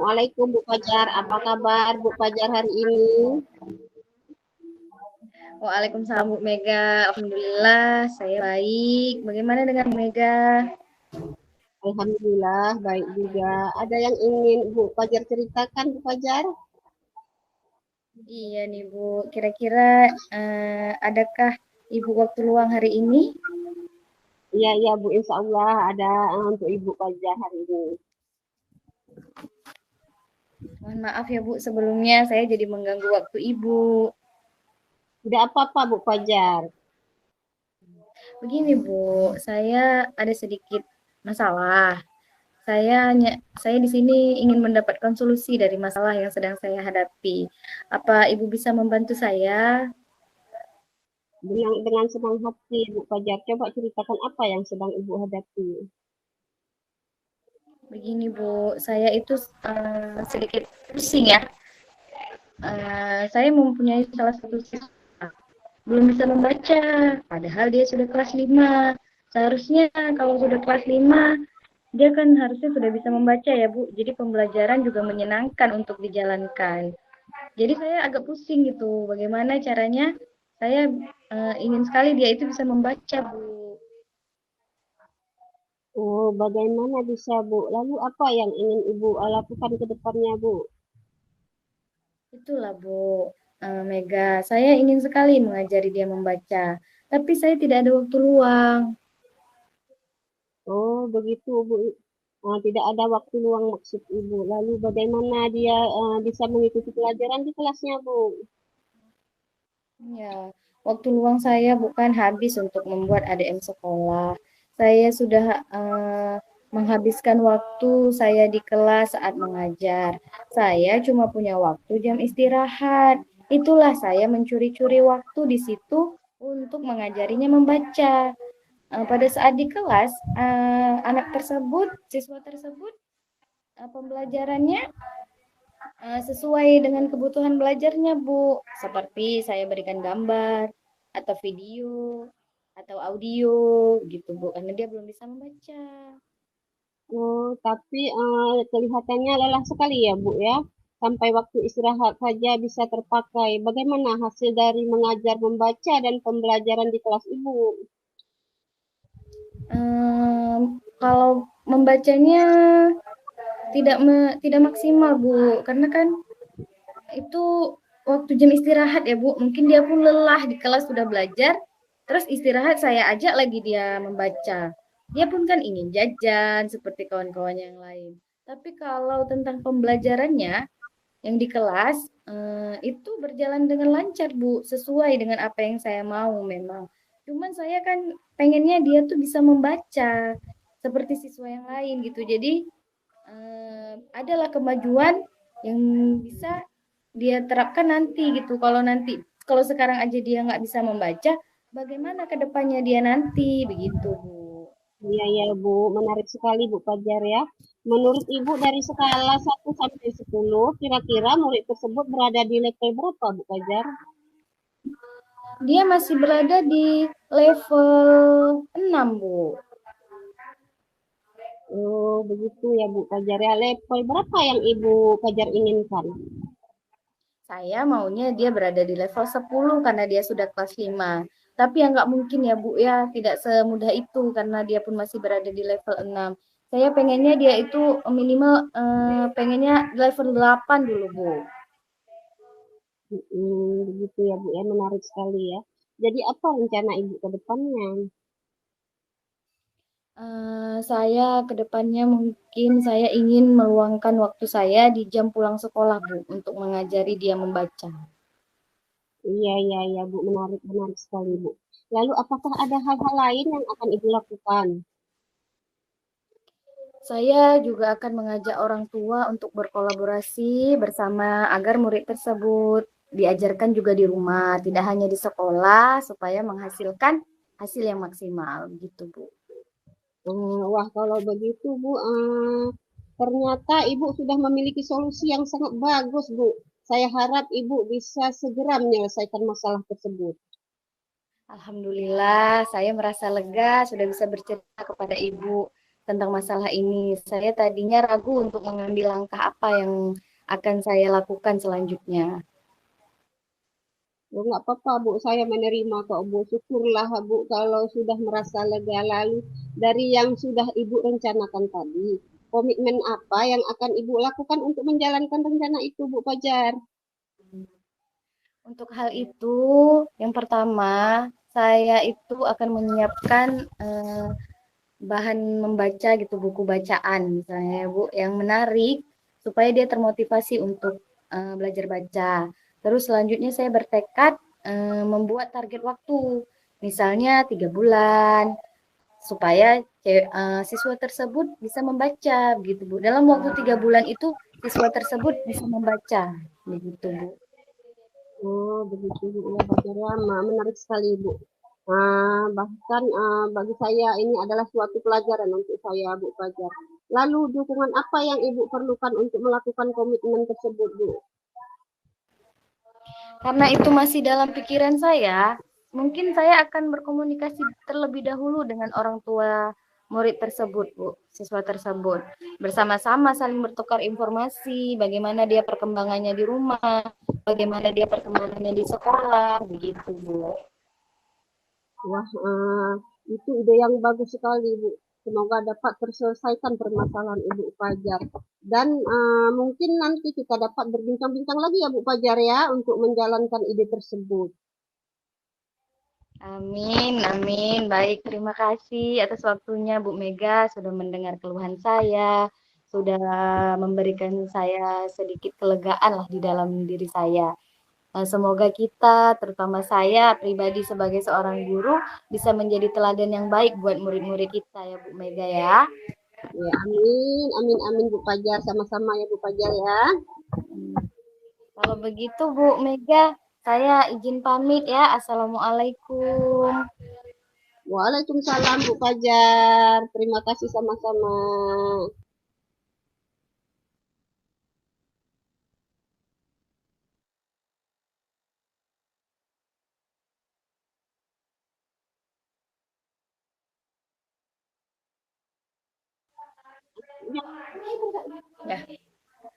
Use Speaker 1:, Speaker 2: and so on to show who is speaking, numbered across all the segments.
Speaker 1: Assalamualaikum Bu Fajar, apa kabar Bu Fajar hari ini?
Speaker 2: Waalaikumsalam Bu Mega. Alhamdulillah saya baik. Bagaimana dengan Bu Mega?
Speaker 1: Alhamdulillah baik juga. Ada yang ingin Bu Fajar ceritakan Bu Fajar?
Speaker 2: Iya nih Bu, kira-kira adakah Ibu waktu luang hari ini?
Speaker 1: Iya iya Bu, Insya Allah ada untuk Ibu Fajar hari ini.
Speaker 2: Mohon maaf ya Bu, sebelumnya saya jadi mengganggu waktu Ibu.
Speaker 1: Tidak apa-apa Bu Fajar.
Speaker 2: Begini Bu, saya ada sedikit masalah. Saya di sini ingin mendapatkan solusi dari masalah yang sedang saya hadapi. Apa Ibu bisa membantu saya?
Speaker 1: Dengan senang hati Bu Fajar, coba ceritakan apa yang sedang Ibu hadapi.
Speaker 2: Begini Bu, saya itu sedikit pusing ya. Saya mempunyai salah satu siswa belum bisa membaca, padahal dia sudah kelas 5. Seharusnya kalau sudah kelas 5, dia kan harusnya sudah bisa membaca ya Bu. Jadi pembelajaran juga menyenangkan untuk dijalankan. Jadi saya agak pusing gitu, bagaimana caranya saya ingin sekali dia itu bisa membaca Bu.
Speaker 1: Oh, bagaimana bisa Bu? Lalu apa yang ingin Ibu lakukan ke depannya Bu?
Speaker 2: Itulah Bu, Mega, saya ingin sekali mengajari dia membaca, tapi saya tidak ada waktu luang.
Speaker 1: Oh, begitu Bu. Tidak ada waktu luang maksud Ibu. Lalu bagaimana dia bisa mengikuti pelajaran di kelasnya, Bu?
Speaker 2: Ya, waktu luang saya bukan habis untuk membuat ADM sekolah. Saya sudah menghabiskan waktu saya di kelas saat mengajar. Saya cuma punya waktu jam istirahat. Itulah saya mencuri-curi waktu di situ untuk mengajarinya membaca. Pada saat di kelas, anak tersebut, siswa tersebut, pembelajarannya sesuai dengan kebutuhan belajarnya, Bu. Seperti saya berikan gambar atau video atau audio gitu, Bu. Karena dia belum bisa membaca.
Speaker 1: Oh, tapi kelihatannya lelah sekali ya, Bu ya. Sampai waktu istirahat saja bisa terpakai. Bagaimana hasil dari mengajar membaca dan pembelajaran di kelas Ibu?
Speaker 2: Kalau membacanya tidak maksimal, Bu. Karena kan itu waktu jam istirahat ya, Bu. Mungkin dia pun lelah di kelas sudah belajar, terus istirahat saya ajak lagi dia membaca. Dia pun kan ingin jajan seperti kawan-kawan yang lain. Tapi kalau tentang pembelajarannya yang di kelas itu berjalan dengan lancar, Bu, sesuai dengan apa yang saya mau memang. Cuman saya kan pengennya dia tuh bisa membaca seperti siswa yang lain gitu. Jadi adalah kemajuan yang bisa dia terapkan nanti gitu. Kalau sekarang aja dia nggak bisa membaca, bagaimana ke depannya dia nanti begitu, Bu.
Speaker 1: Iya, ya, Bu. Menarik sekali, Bu Fajar ya. Menurut Ibu dari skala 1 sampai 10, kira-kira murid tersebut berada di level berapa, Bu Fajar?
Speaker 2: Dia masih berada di level 6, Bu.
Speaker 1: Oh, begitu ya Bu Fajar ya. Level berapa yang Ibu Fajar inginkan?
Speaker 2: Saya maunya dia berada di level 10 karena dia sudah kelas 5. Tapi ya nggak mungkin ya Bu ya, tidak semudah itu karena dia pun masih berada di level 6. Saya pengennya dia itu minimal pengennya level 8 dulu Bu.
Speaker 1: Begitu ya Bu ya, menarik sekali ya. Jadi apa rencana Ibu ke depannya?
Speaker 2: Saya ke depannya mungkin saya ingin meluangkan waktu saya di jam pulang sekolah Bu untuk mengajari dia membaca.
Speaker 1: Iya, iya, iya Bu, menarik, menarik sekali Bu. Lalu apakah ada hal-hal lain yang akan Ibu lakukan?
Speaker 2: Saya juga akan mengajak orang tua untuk berkolaborasi bersama agar murid tersebut diajarkan juga di rumah, tidak hanya di sekolah, supaya menghasilkan hasil yang maksimal, gitu Bu.
Speaker 1: Wah, kalau begitu Bu, ternyata Ibu sudah memiliki solusi yang sangat bagus Bu. Saya harap Ibu bisa segera menyelesaikan masalah tersebut.
Speaker 2: Alhamdulillah, saya merasa lega sudah bisa bercerita kepada Ibu. tentang masalah ini. Saya tadinya ragu untuk mengambil langkah apa yang akan saya lakukan selanjutnya.
Speaker 1: Oh, nggak apa-apa, Bu. Saya menerima kok, Bu. Syukurlah, Bu, kalau sudah merasa lega lalu dari yang sudah Ibu rencanakan tadi. Komitmen apa yang akan Ibu lakukan untuk menjalankan rencana itu, Bu Fajar?
Speaker 2: Untuk hal itu, yang pertama, saya itu akan menyiapkan bahan membaca gitu, buku bacaan misalnya ya, Bu, yang menarik supaya dia termotivasi untuk belajar baca. Terus selanjutnya saya bertekad membuat target waktu, misalnya 3 bulan, supaya siswa tersebut bisa membaca gitu, Bu. Dalam waktu 3 bulan itu siswa tersebut bisa membaca begitu, Bu.
Speaker 1: Oh, begitu, Bu. Ya, Fajar. Ya, menarik sekali, Bu. Bahkan bagi saya ini adalah suatu pelajaran untuk saya, Bu Fajar. Lalu dukungan apa yang Ibu perlukan untuk melakukan komitmen tersebut, Bu?
Speaker 2: Karena itu masih dalam pikiran saya, mungkin saya akan berkomunikasi terlebih dahulu dengan orang tua murid tersebut, Bu, siswa tersebut. Bersama-sama saling bertukar informasi, bagaimana dia perkembangannya di rumah, bagaimana dia perkembangannya di sekolah, begitu, Bu.
Speaker 1: Wah, itu ide yang bagus sekali, Bu. Semoga dapat terselesaikan permasalahan Ibu Fajar. Dan mungkin nanti kita dapat berbincang-bincang lagi ya, Bu Fajar ya, untuk menjalankan ide tersebut.
Speaker 2: Amin, amin. Baik, terima kasih atas waktunya Bu Mega sudah mendengar keluhan saya, sudah memberikan saya sedikit kelegaan lah di dalam diri saya. Semoga kita, terutama saya pribadi sebagai seorang guru, bisa menjadi teladan yang baik buat murid-murid kita ya Bu Mega ya.
Speaker 1: Ya, amin, amin, amin Bu Fajar. Sama-sama ya Bu Fajar ya.
Speaker 2: Kalau begitu Bu Mega, saya izin pamit ya. Assalamualaikum.
Speaker 1: Waalaikumsalam Bu Fajar. Terima kasih sama-sama. Ya,
Speaker 2: Ya.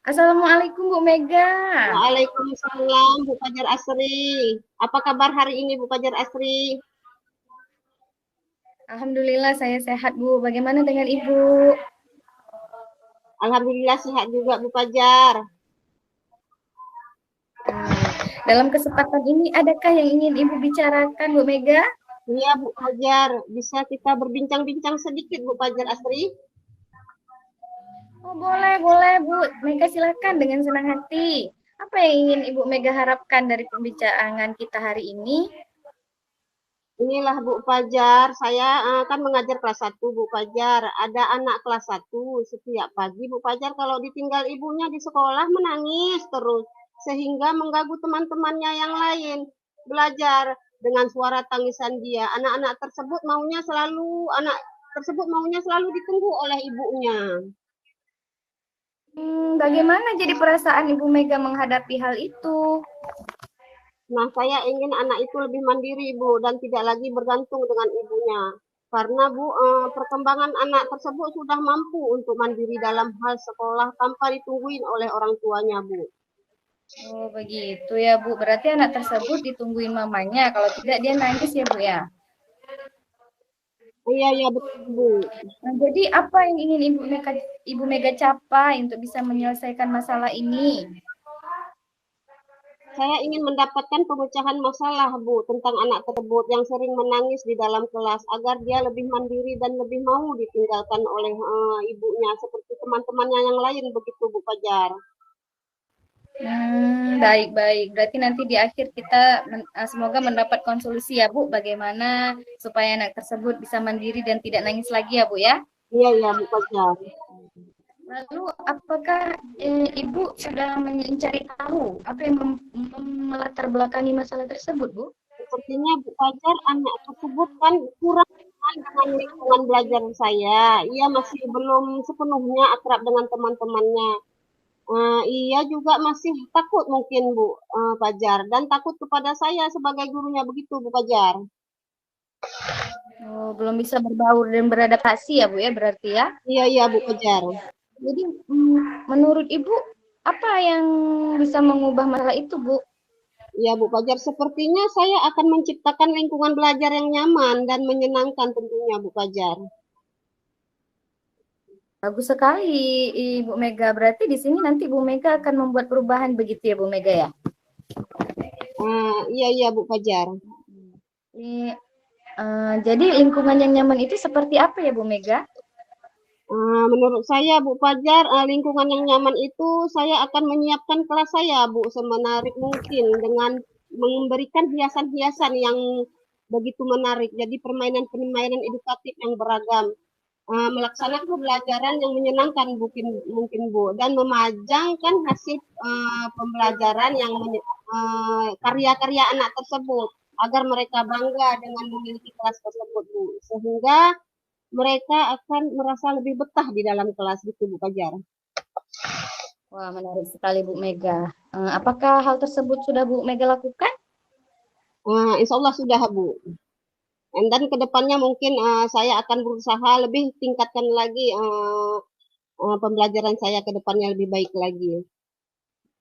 Speaker 2: Assalamualaikum Bu Mega.
Speaker 1: Waalaikumsalam Bu Fajar Asri. Apa kabar hari ini Bu Fajar Asri?
Speaker 2: Alhamdulillah saya sehat Bu. Bagaimana dengan Ibu?
Speaker 1: Alhamdulillah sehat juga Bu Fajar.
Speaker 2: Dalam kesempatan ini adakah yang ingin Ibu bicarakan Bu Mega?
Speaker 1: Iya Bu Fajar, bisa kita berbincang-bincang sedikit Bu Fajar Asri?
Speaker 2: Oh boleh Bu. Mega silakan dengan senang hati. Apa yang ingin Ibu Mega harapkan dari pembicaraan kita hari ini?
Speaker 1: Inilah Bu Fajar, saya kan mengajar kelas 1 Bu Fajar. Ada anak kelas 1 setiap pagi Bu Fajar kalau ditinggal ibunya di sekolah menangis terus. Sehingga mengganggu teman-temannya yang lain belajar dengan suara tangisan dia. Anak tersebut maunya selalu ditunggu oleh ibunya.
Speaker 2: Bagaimana jadi perasaan Ibu Mega menghadapi hal itu?
Speaker 1: Nah, saya ingin anak itu lebih mandiri, Bu, dan tidak lagi bergantung dengan ibunya. Karena, Bu, perkembangan anak tersebut sudah mampu untuk mandiri dalam hal sekolah tanpa ditungguin oleh orang tuanya, Bu.
Speaker 2: Oh begitu ya Bu. Berarti anak tersebut ditungguin mamanya. Kalau tidak dia nangis ya Bu ya.
Speaker 1: Iya, iya, betul, Bu.
Speaker 2: Nah, jadi apa yang ingin Ibu Mega capai untuk bisa menyelesaikan masalah ini?
Speaker 1: Saya ingin mendapatkan pemecahan masalah, Bu, tentang anak tersebut yang sering menangis di dalam kelas agar dia lebih mandiri dan lebih mau ditinggalkan oleh ibunya seperti teman-temannya yang lain begitu, Bu Fajar.
Speaker 2: Baik-baik. Berarti nanti di akhir kita semoga mendapat konsolusi ya Bu, bagaimana supaya anak tersebut bisa mandiri dan tidak nangis lagi ya Bu ya.
Speaker 1: Iya, iya, Bu Fajar.
Speaker 2: Lalu apakah Ibu sudah mencari tahu apa yang melatar belakangi masalah tersebut Bu?
Speaker 1: Sepertinya Bu Fajar anak tersebut kan kurang kenal dengan lingkungan belajar saya. Ia masih belum sepenuhnya akrab dengan teman-temannya. Ia juga masih takut mungkin Bu Fajar dan takut kepada saya sebagai gurunya begitu Bu Fajar.
Speaker 2: Oh, belum bisa berbaur dan beradaptasi ya Bu ya berarti ya.
Speaker 1: Iya, iya Bu Fajar.
Speaker 2: Jadi menurut Ibu apa yang bisa mengubah masalah itu Bu?
Speaker 1: Iya Bu Fajar, sepertinya saya akan menciptakan lingkungan belajar yang nyaman dan menyenangkan tentunya Bu Fajar.
Speaker 2: Bagus sekali Ibu Mega. Berarti di sini nanti Bu Mega akan membuat perubahan begitu ya Bu Mega ya?
Speaker 1: Iya, iya Bu Fajar.
Speaker 2: Jadi lingkungan yang nyaman itu seperti apa ya Bu Mega?
Speaker 1: Menurut saya Bu Fajar, lingkungan yang nyaman itu saya akan menyiapkan kelas saya Bu semenarik mungkin dengan memberikan hiasan-hiasan yang begitu menarik. Jadi permainan-permainan edukatif yang beragam. Melaksanakan pembelajaran yang menyenangkan mungkin mungkin Bu dan memajangkan hasil pembelajaran yang karya-karya anak tersebut agar mereka bangga dengan memiliki kelas tersebut Bu sehingga mereka akan merasa lebih betah di dalam kelas gitu Bu Fajar.
Speaker 2: Wah, menarik sekali Bu Mega. Apakah hal tersebut sudah Bu Mega lakukan?
Speaker 1: Insya Allah sudah Bu. Dan kedepannya mungkin saya akan berusaha lebih tingkatkan lagi pembelajaran saya ke depannya lebih baik lagi.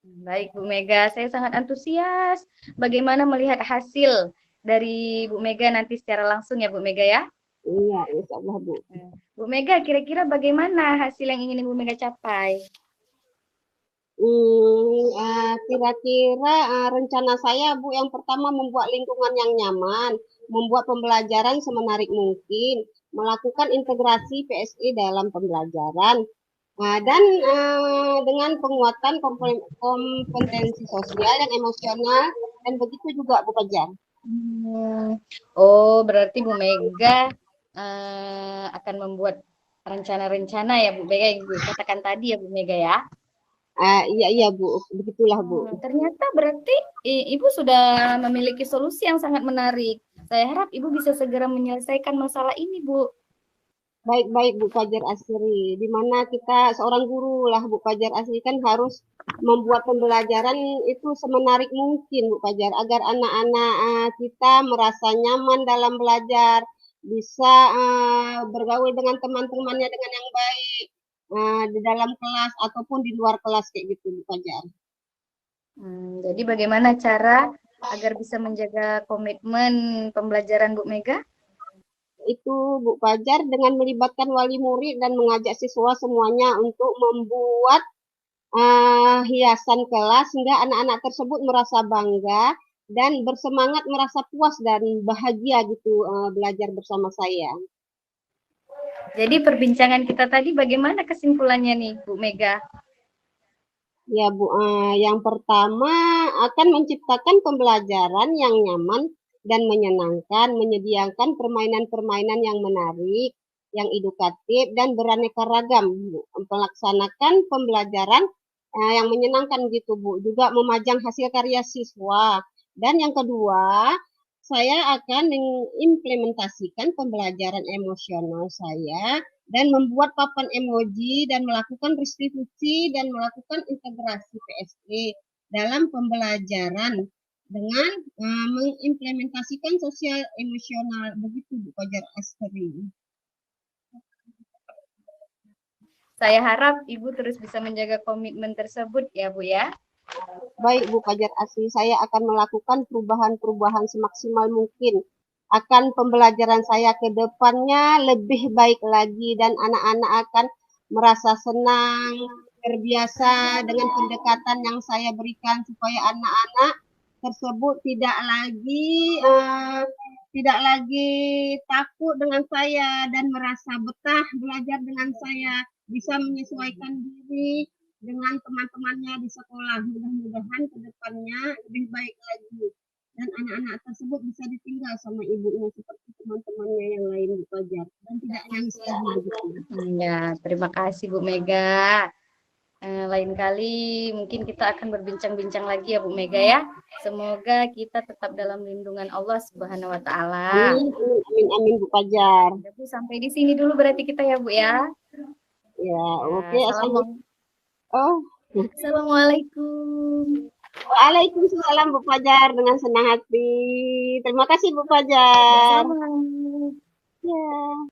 Speaker 2: Baik Bu Mega, saya sangat antusias bagaimana melihat hasil dari Bu Mega nanti secara langsung ya Bu Mega ya.
Speaker 1: Iya, insya Allah Bu.
Speaker 2: Bu Mega, kira-kira bagaimana hasil yang ingin Bu Mega capai?
Speaker 1: Kira-kira rencana saya Bu yang pertama membuat lingkungan yang nyaman, membuat pembelajaran semenarik mungkin, melakukan integrasi PSI dalam pembelajaran, dan dengan penguatan kompetensi sosial dan emosional, dan begitu juga Bu Fajar.
Speaker 2: Oh, berarti Bu Mega akan membuat rencana-rencana ya Bu Mega yang Ibu katakan tadi ya Bu Mega ya.
Speaker 1: Iya, iya Bu, begitulah Bu.
Speaker 2: Ternyata berarti Ibu sudah memiliki solusi yang sangat menarik. Saya harap Ibu bisa segera menyelesaikan masalah ini Bu.
Speaker 1: Baik-baik Bu Fajar Asri, di mana kita seorang guru lah Bu Fajar Asri kan harus membuat pembelajaran itu semenarik mungkin Bu Fajar agar anak-anak kita merasa nyaman dalam belajar, bisa bergaul dengan teman-temannya dengan yang baik di dalam kelas ataupun di luar kelas kayak gitu Bu Fajar.
Speaker 2: Jadi bagaimana cara agar bisa menjaga komitmen pembelajaran Bu Mega?
Speaker 1: Itu Bu Fajar dengan melibatkan wali murid dan mengajak siswa semuanya untuk membuat hiasan kelas sehingga anak-anak tersebut merasa bangga dan bersemangat merasa puas dan bahagia gitu belajar bersama saya.
Speaker 2: Jadi perbincangan kita tadi bagaimana kesimpulannya nih Bu Mega?
Speaker 1: Ya Bu, yang pertama akan menciptakan pembelajaran yang nyaman dan menyenangkan, menyediakan permainan-permainan yang menarik, yang edukatif dan beraneka ragam, Bu. Melaksanakan pembelajaran yang menyenangkan gitu Bu, juga memajang hasil karya siswa. Dan yang kedua, saya akan mengimplementasikan pembelajaran emosional saya dan membuat papan emoji dan melakukan restitusi dan melakukan integrasi PSE dalam pembelajaran dengan mengimplementasikan sosial emosional begitu Bu Fajar Astri.
Speaker 2: Saya harap Ibu terus bisa menjaga komitmen tersebut ya Bu ya.
Speaker 1: Baik Bu Fajar Asri, saya akan melakukan perubahan-perubahan semaksimal mungkin. Akan pembelajaran saya ke depannya lebih baik lagi dan anak-anak akan merasa senang, terbiasa dengan pendekatan yang saya berikan supaya anak-anak tersebut tidak lagi takut dengan saya dan merasa betah belajar dengan saya, bisa menyesuaikan diri dengan teman-temannya di sekolah. Mudah-mudahan ke depannya lebih baik lagi dan anak-anak tersebut bisa ditinggal sama ibunya seperti teman-temannya yang lain Bu Fajar dan tidak nangis lagi begitu.
Speaker 2: Ya, terima kasih Bu Mega. Lain kali mungkin kita akan berbincang-bincang lagi ya Bu Mega ya. Semoga kita tetap dalam lindungan Allah Subhanahu wa taala.
Speaker 1: Amin, amin, amin Bu Fajar.
Speaker 2: Ya, Bu, sampai di sini dulu berarti kita ya Bu ya.
Speaker 1: Ya, oke.
Speaker 2: Assalamualaikum.
Speaker 1: Oh.
Speaker 2: Assalamualaikum.
Speaker 1: Waalaikumsalam Bu Fajar dengan senang hati. Terima kasih Bu Fajar.
Speaker 2: Sama-sama.
Speaker 1: Ya.